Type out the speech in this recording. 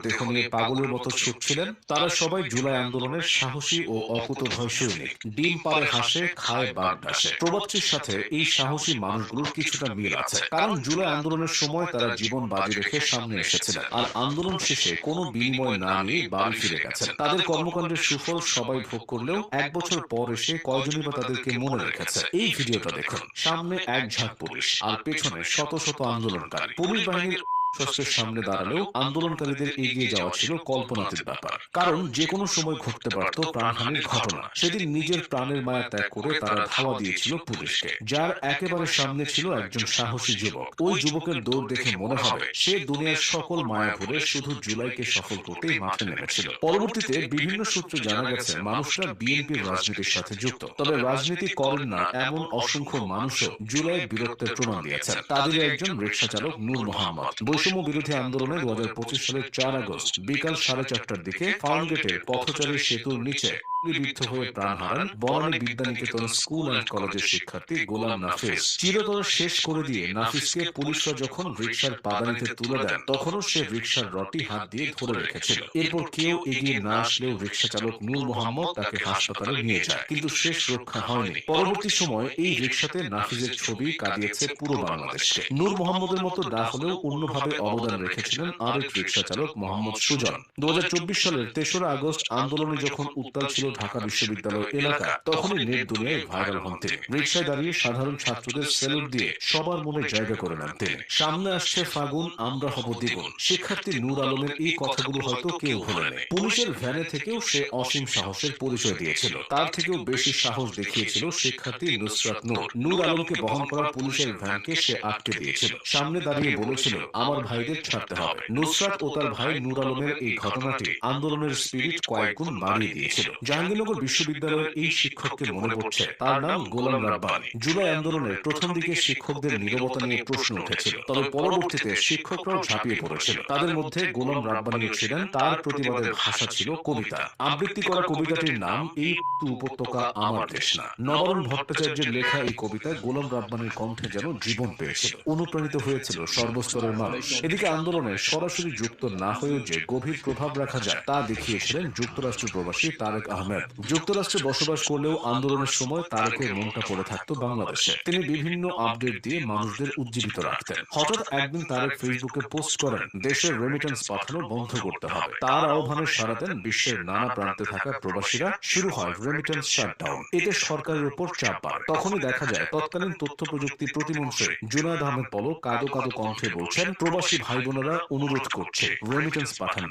দেহ নিয়ে পাগলের মতো ছুটছিলেন, তারা সবাই জুলাই আন্দোলনের সাহসী ও অকুতোভয় সৈনিক। ডিম পাড়ে হাসে, খায় বাঘ ডাসে। প্রবাদটির সাথে এই সাহসী মানুষগুলোর কিছুটা মিল আছে, কারণ জুলাই আন্দোলনের সময় তারা জীবন বাজি রেখে সামনে এসেছিলেন, আর আন্দোলন শেষে কোনো বিনিময় না নিয়ে বাড়ি ফিরে গেছেন। তাদের কর্মকাণ্ডের সুফল সবাই ভোগ করলেও 1 বছর পর এসে কয়জনই বা তাদেরকে মনে রেখেছে। এই ভিডিওটা দেখুন। সামনে এক ঝাঁক পুলিশ আর পেছনে শত শত আন্দোলনকারী। পুলিশ বাহিনীর শস্ত্রের সামনে দাঁড়ালেও আন্দোলনকারীদের এগিয়ে যাওয়া ছিল কল্পনাতীত ব্যাপার, কারণ যে কোনো সময় ঘটতে পারত প্রাণহানির ঘটনা। সেদিন নিজের প্রাণের মায়া ত্যাগ করে তারা ধাওয়া দিয়েছিল পুলিশকে, যার একেবারে সামনে ছিল একজন সাহসী যুবক। ওই যুবকের দৌড় দেখে মনে হবে সে দুনিয়ার সকল মায়া ভুলে শুধু জুলাইকে সফল করতেই মাঠে নেমেছিল। পরবর্তীতে বিভিন্ন সূত্রে জানা গেছে মানুষরা বিএনপির রাজনীতির সাথে যুক্ত, তবে রাজনীতি করেন না এমন অসংখ্য মানুষও জুলাইয়ের বীরত্বের প্রমাণ দিয়েছেন। তাদের একজন রিকশা চালক নূর মোহাম্মদ। বৈষম্য বিরোধী আন্দোলনে 2025 সালের 4 আগস্ট বিকাল 4:30টার দিকে ফার্মগেটের পথচারী সেতুর নিচে গুলিবিদ্ধ হয়ে প্রাণ হারান বনানী বিদ্যানিকেতন স্কুল অ্যান্ড কলেজের শিক্ষার্থী গোলাম নাফিস। চিরতরে শেষ করে দিয়ে নাফিসকে পুলিশরা যখন রিকশার পাদানিতে তুলে দেন, তখনও সে রিকশার রটি হাত দিয়ে ধরে রেখেছিল। এরপর কেউ এগিয়ে না আসলেও রিকশা চালক নূর মোহাম্মদ তাকে হাসপাতালে নিয়ে যায়, কিন্তু শেষ রক্ষা হয়নি। পরবর্তী সময় এই রিকশাতে নাফিসের ছবি কাঁদিয়েছে পুরো বাংলাদেশকে। নূর মোহাম্মদের মতো না হলেও অন্যভাবে অবদান রেখেছিলেন আরেক রিকশা চালক মোহাম্মদ সুজন। 2024 সালের 3রা আগস্ট আন্দোলনে যখন উত্তাল ছিল ঢাকা বিশ্ববিদ্যালয় এলাকা, তখনই নেট দুনিয়ায় ভাইরাল হন তিনি। রিকশায় দাঁড়িয়ে সাধারণ ছাত্রদের সেলুট দিয়ে সবার মনে জায়গা করে নেন তিনি। সামনে আসছে ফাগুন, আমরা হব দ্বিগুণ। শিক্ষার্থী নূর আলমের এই কথাগুলো হয়তো কেউ ভোলেনি। পুলিশের ভ্যানে থেকেও সে অসীম সাহসের পরিচয় দিয়েছিল। তার থেকেও বেশি সাহস দেখিয়েছিল শিক্ষার্থী নুসরাত নূর। নূর আলমকে বহন করা পুলিশের ভ্যানকে সে আটকে দিয়েছিল। সামনে দাঁড়িয়ে বলেছিল, আমার ভাইদের ছাড়তে হবে। নুসরাত ও তার ভাই নূর আলমের এই ঘটনাটি আন্দোলনের স্পিরিট কয়েক গুণ বাড়িয়ে দিয়েছিল। জাহাঙ্গীরনগর বিশ্ববিদ্যালয়ের এই শিক্ষককে মনে পড়ছে, তার নাম গোলাম রাব্বানী। জুলাই আন্দোলনের প্রথম দিকে শিক্ষকদের নীরবতা নিয়ে প্রশ্ন উঠেছিল, তবে পরবর্তীতে শিক্ষকরাও ঝাঁপিয়ে পড়েছিল। তাদের মধ্যে গোলাম রাব্বানী ছিলেন। তার প্রতিবাদের ভাষা ছিল কবিতা। আবৃত্তি করা কবিতাটির নাম এই উপত্যকা আমার দেশ না। নবারুণ ভট্টাচার্যের লেখা এই কবিতায় গোলাম রাব্বানীর কণ্ঠে যেন জীবন পেয়েছিল। অনুপ্রাণিত হয়েছিল সর্বস্তরের মানুষ। এদিকে আন্দোলনে সরাসরি যুক্ত না হয়েও যে গভীর প্রভাব রাখা যায় তা দেখিয়েছিলেন যুক্তরাষ্ট্র প্রবাসী তারেক আহমেদ। যুক্তরাষ্ট্রে বসবাস করলেও আন্দোলনের সময় তারেকের মনটা পড়ে থাকতো বাংলাদেশে। তিনি বিভিন্ন আপডেট দিয়ে মানুষদের উজ্জীবিত রাখতেন। হঠাৎ একদিন তারেক ফেসবুকে পোস্ট করেন, দেশের রেমিটেন্স পাঠানো বন্ধ করতে হবে। তার আহ্বানে সাড়া দেন বিশ্বের নানা প্রান্তে থাকা প্রবাসীরা। শুরু হয় রেমিটেন্স শাটডাউন। এতে সরকারের উপর চাপ বাড়ে। তখনই দেখা যায় তৎকালীন তথ্য প্রযুক্তি প্রতিমন্ত্রী জুনায়েদ আহমেদ পলক কাঁদো কাঁদো কণ্ঠে বলছেন, প্রবাসী ভাই বোনেরা অনুরোধ করছে রেমিটেন্স পাঠান।